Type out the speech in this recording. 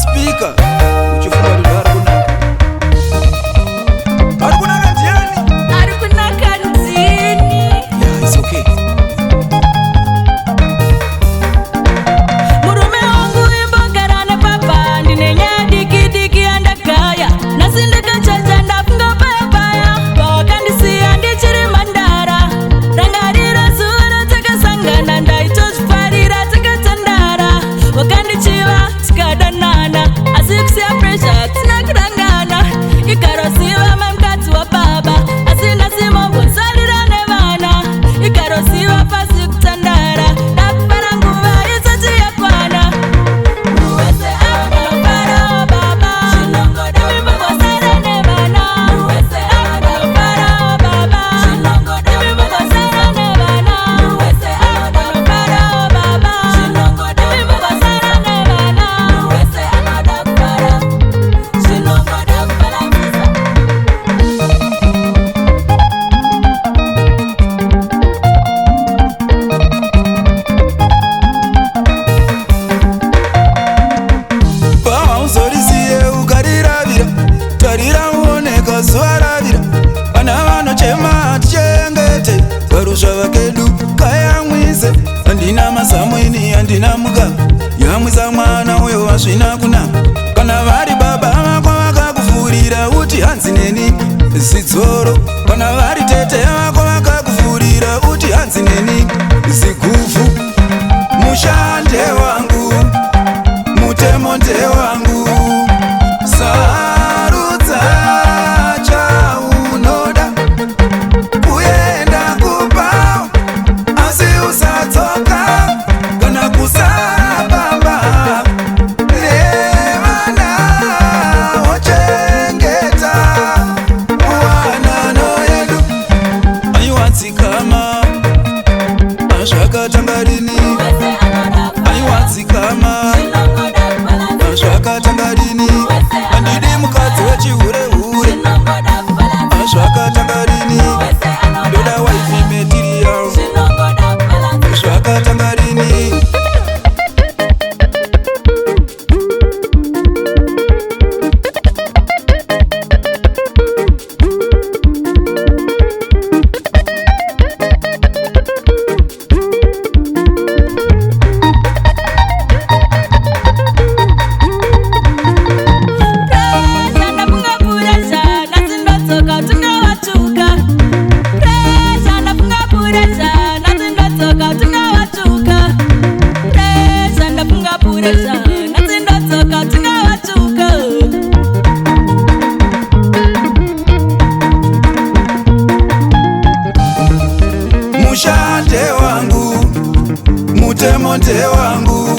speaker uchifunga kuti ari kunaka ndiani? Ari kunaka ndini. Yeah, it's okay. Murume wangu imbogara nepapa ndine nyaya diki diki andakaya nasindika chacha ndafunga payapaya vakandisiya ndichiri mandara rangarira zuva ratakasangana ndaitozvifarira takatandara vakandichiva tikadanana asi kusiya presha tina kurangana ikarosiva mamukadzi wababa asi nasimambosarira nevana ikarosiva pasi kutandara ndakufara nguva isati yakwana uwese anofara wababa zvinongoda imbogosara nevana uwese anofara wababa zvinongoda imbogosara nevana uwese anofara wababa zvinongoda imbogosara nevana uwese anoda kufara zvinongoda kubalanisa. Pauzorisiye ukariravira tarira uoneka zuva ravira vana vanochema tichengete varusva vakedu kayamwise handina mazamweni handina muka yamwisa mwana uyo wazvina kunaka kana vari baba vako vakakufurira uti hanzi neni zidzoro kana vari tete vako vakakufurira uti hanzi neni zigufu mushande wangu mutemo ndewangu sarudza chaunoda kuenda kupa asi usatsoka kana kusabamba nevana wochengeta muwanano yedu aiwatsikama azvakatangarini aiwatsikama azvakatangarini handidi mukadzi wechihure-hure azvakatangarini ndoda waifi material zvakatangarini mushande wangu mutemo ndewangu